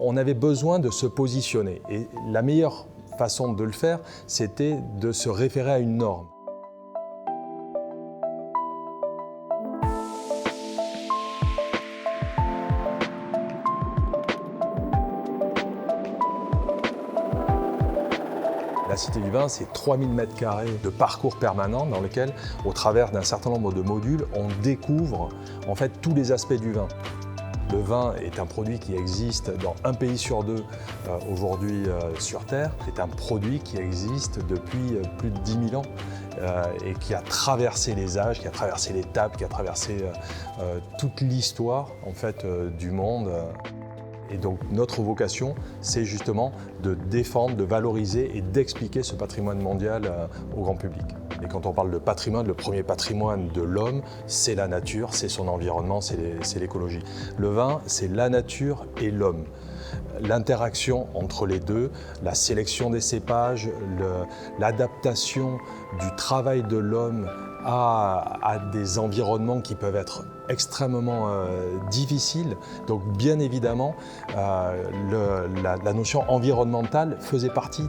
On avait besoin de se positionner et la meilleure façon de le faire, c'était de se référer à une norme. La Cité du Vin, c'est 3000 m² de parcours permanent dans lequel, au travers d'un certain nombre de modules, on découvre en fait tous les aspects du vin. Le vin est un produit qui existe dans un pays sur deux aujourd'hui sur Terre. C'est un produit qui existe depuis plus de 10 000 ans et qui a traversé les âges, qui a traversé les étapes, qui a traversé toute l'histoire en fait, du monde. Et donc notre vocation, c'est justement de défendre, de valoriser et d'expliquer ce patrimoine mondial au grand public. Et quand on parle de patrimoine, le premier patrimoine de l'homme, c'est la nature, c'est son environnement, c'est l'écologie. Le vin, c'est la nature et l'homme. L'interaction entre les deux, la sélection des cépages, l'adaptation du travail de l'homme à des environnements qui peuvent être extrêmement difficiles. Donc bien évidemment, la notion environnementale faisait partie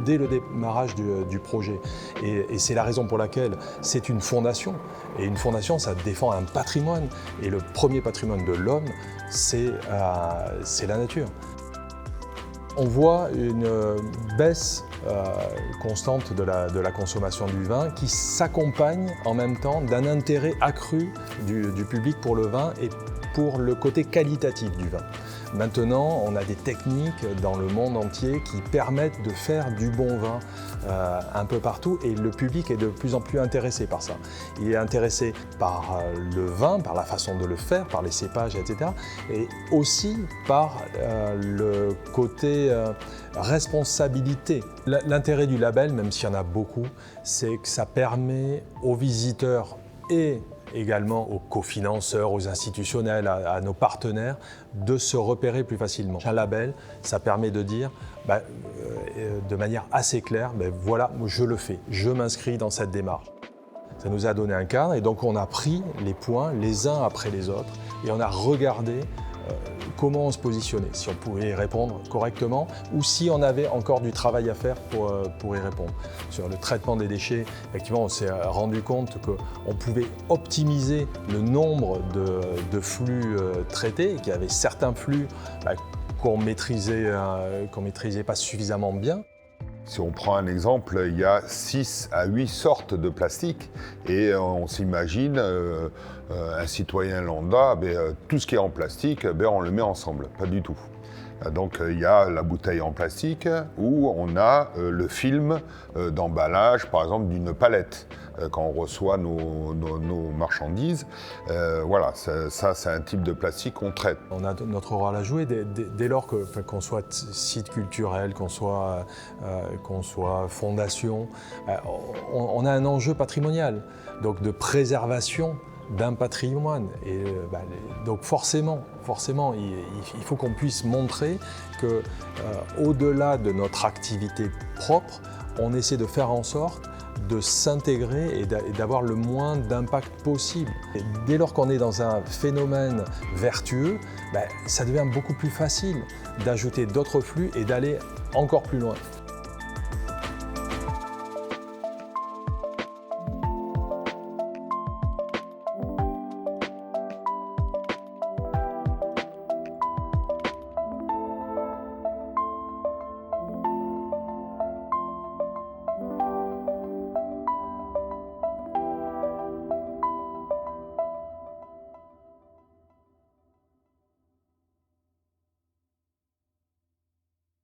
dès le démarrage du projet. Et c'est la raison pour laquelle c'est une fondation. Et une fondation, ça défend un patrimoine. Et le premier patrimoine de l'homme, c'est la nature. On voit une baisse constante de la consommation du vin qui s'accompagne en même temps d'un intérêt accru du public pour le vin et pour le côté qualitatif du vin. Maintenant, on a des techniques dans le monde entier qui permettent de faire du bon vin un peu partout et le public est de plus en plus intéressé par ça. Il est intéressé par le vin, par la façon de le faire, par les cépages, etc. Et aussi par le côté responsabilité. L'intérêt du label, même s'il y en a beaucoup, c'est que ça permet aux visiteurs et également aux cofinanceurs, aux institutionnels, à nos partenaires, de se repérer plus facilement. Un label, ça permet de dire de manière assez claire, voilà, je le fais, je m'inscris dans cette démarche. Ça nous a donné un cadre et donc on a pris les points les uns après les autres et on a regardé comment on se positionnait, si on pouvait y répondre correctement ou si on avait encore du travail à faire pour y répondre. Sur le traitement des déchets, effectivement, on s'est rendu compte qu'on pouvait optimiser le nombre de flux traités et qu'il y avait certains flux qu'on maîtrisait pas suffisamment bien. Si on prend un exemple, il y a 6 à 8 sortes de plastique et on s'imagine un citoyen lambda, tout ce qui est en plastique, on le met ensemble, pas du tout. Donc il y a la bouteille en plastique où on a le film d'emballage, par exemple d'une palette. Quand on reçoit nos marchandises, voilà, ça c'est un type de plastique qu'on traite. On a notre rôle à jouer dès lors qu'on soit site culturel, qu'on soit fondation, on a un enjeu patrimonial, donc de préservation d'un patrimoine. Et donc forcément, il faut qu'on puisse montrer que, au-delà de notre activité propre, on essaie de faire en sorte de s'intégrer et d'avoir le moins d'impact possible. Et dès lors qu'on est dans un phénomène vertueux, ça devient beaucoup plus facile d'ajouter d'autres flux et d'aller encore plus loin.